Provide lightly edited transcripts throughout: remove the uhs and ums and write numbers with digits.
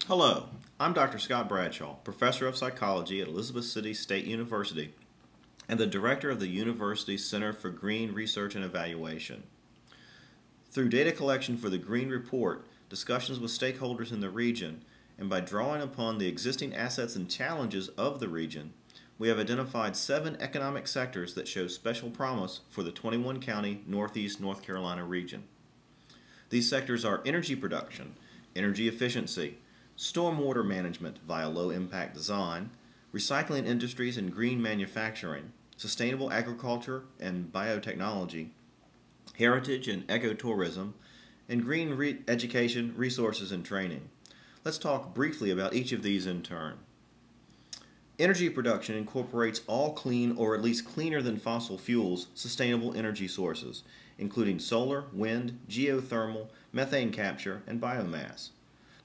Hello, I'm Dr. Scott Bradshaw, Professor of Psychology at Elizabeth City State University and the Director of the university's Center for Green Research and Evaluation. Through data collection for the Green Report, discussions with stakeholders in the region, and by drawing upon the existing assets and challenges of the region, we have identified 7 economic sectors that show special promise for the 21-county Northeast North Carolina region. These sectors are energy production, energy efficiency, stormwater management via low-impact design, recycling industries and green manufacturing, sustainable agriculture and biotechnology, heritage and ecotourism, and green education, resources, and training. Let's talk briefly about each of these in turn. Energy production incorporates all clean, or at least cleaner than fossil fuels, sustainable energy sources, including solar, wind, geothermal, methane capture, and biomass.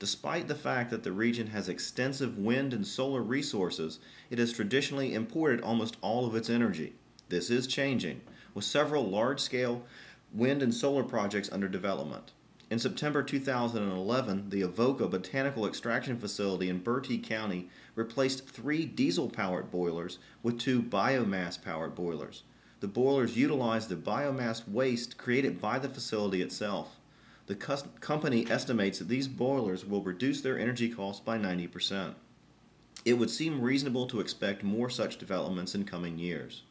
Despite the fact that the region has extensive wind and solar resources, it has traditionally imported almost all of its energy. This is changing, with several large-scale wind and solar projects under development. In September 2011, the Avoca Botanical Extraction Facility in Bertie County replaced 3 diesel-powered boilers with 2 biomass-powered boilers. The boilers utilize the biomass waste created by the facility itself. The company estimates that these boilers will reduce their energy costs by 90%. It would seem reasonable to expect more such developments in coming years.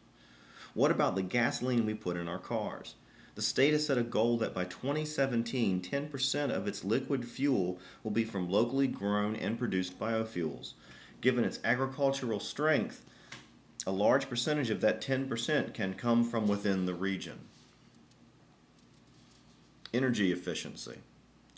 What about the gasoline we put in our cars? The state has set a goal that by 2017, 10% of its liquid fuel will be from locally grown and produced biofuels. Given its agricultural strength, a large percentage of that 10% can come from within the region. Energy efficiency.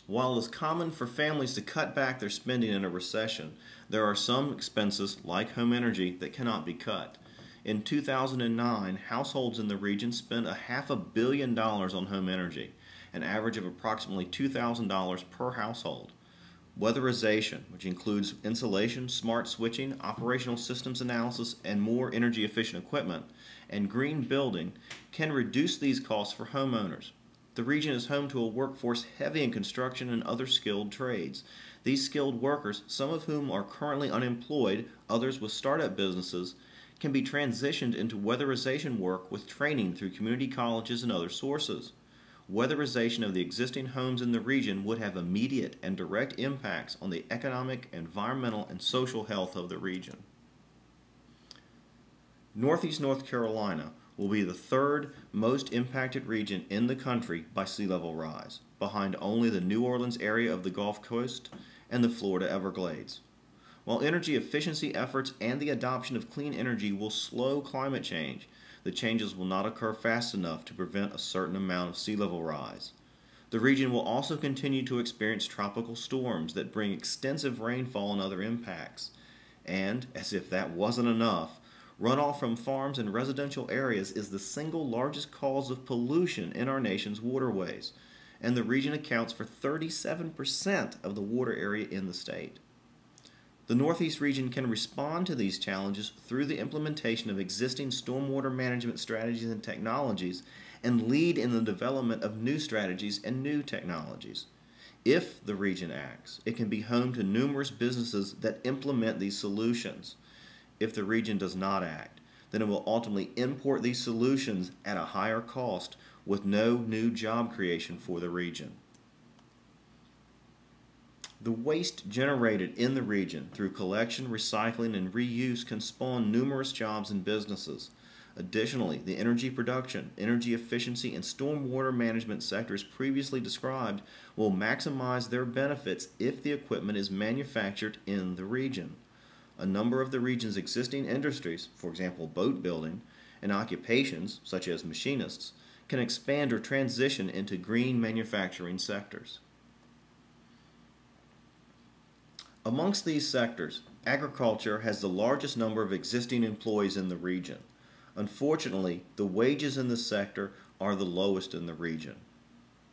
While it is common for families to cut back their spending in a recession, there are some expenses, like home energy, that cannot be cut. In 2009, households in the region spent $500 million on home energy, an average of approximately $2,000 per household. Weatherization, which includes insulation, smart switching, operational systems analysis, and more energy-efficient equipment, and green building, can reduce these costs for homeowners. The region is home to a workforce heavy in construction and other skilled trades. These skilled workers, some of whom are currently unemployed, others with startup businesses, can be transitioned into weatherization work with training through community colleges and other sources. Weatherization of the existing homes in the region would have immediate and direct impacts on the economic, environmental, and social health of the region. Northeast North Carolina will be the 3rd most impacted region in the country by sea level rise, behind only the New Orleans area of the Gulf Coast and the Florida Everglades. While energy efficiency efforts and the adoption of clean energy will slow climate change, the changes will not occur fast enough to prevent a certain amount of sea level rise. The region will also continue to experience tropical storms that bring extensive rainfall and other impacts. And, as if that wasn't enough, runoff from farms and residential areas is the single largest cause of pollution in our nation's waterways, and the region accounts for 37% of the water area in the state. The Northeast region can respond to these challenges through the implementation of existing stormwater management strategies and technologies and lead in the development of new strategies and new technologies. If the region acts, it can be home to numerous businesses that implement these solutions. If the region does not act, then it will ultimately import these solutions at a higher cost with no new job creation for the region. The waste generated in the region through collection, recycling, and reuse can spawn numerous jobs and businesses. Additionally, the energy production, energy efficiency, and stormwater management sectors previously described will maximize their benefits if the equipment is manufactured in the region. A number of the region's existing industries, for example boat building, and occupations, such as machinists, can expand or transition into green manufacturing sectors. Amongst these sectors, agriculture has the largest number of existing employees in the region. Unfortunately, the wages in this sector are the lowest in the region.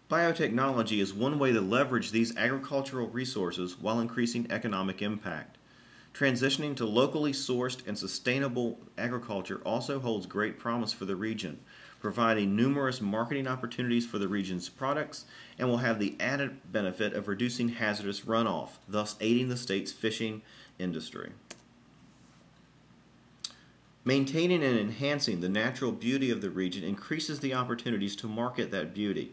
Biotechnology is one way to leverage these agricultural resources while increasing economic impact. Transitioning to locally sourced and sustainable agriculture also holds great promise for the region, providing numerous marketing opportunities for the region's products, and will have the added benefit of reducing hazardous runoff, thus aiding the state's fishing industry. Maintaining and enhancing the natural beauty of the region increases the opportunities to market that beauty.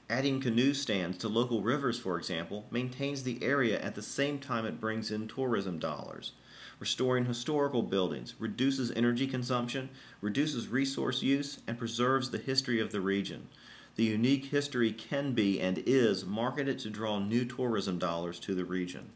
Adding canoe stands to local rivers, for example, maintains the area at the same time it brings in tourism dollars. Restoring historical buildings reduces energy consumption, reduces resource use, and preserves the history of the region. The unique history can be and is marketed to draw new tourism dollars to the region.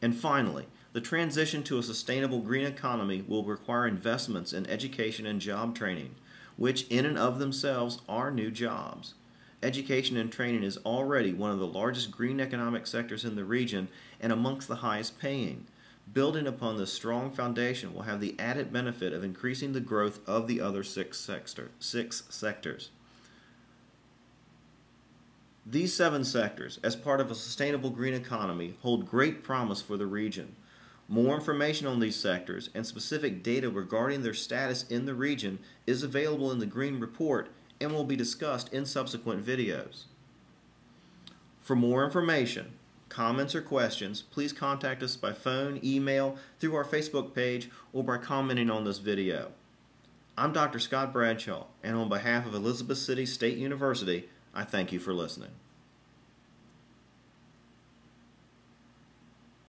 And finally, the transition to a sustainable green economy will require investments in education and job training, which in and of themselves are new jobs. Education and training is already one of the largest green economic sectors in the region and amongst the highest paying. Building upon this strong foundation will have the added benefit of increasing the growth of the other six sectors. These 7 sectors, as part of a sustainable green economy, hold great promise for the region. More information on these sectors and specific data regarding their status in the region is available in the Green Report and will be discussed in subsequent videos. For more information, comments, or questions, please contact us by phone, email, through our Facebook page, or by commenting on this video. I'm Dr. Scott Bradshaw, and on behalf of Elizabeth City State University, I thank you for listening.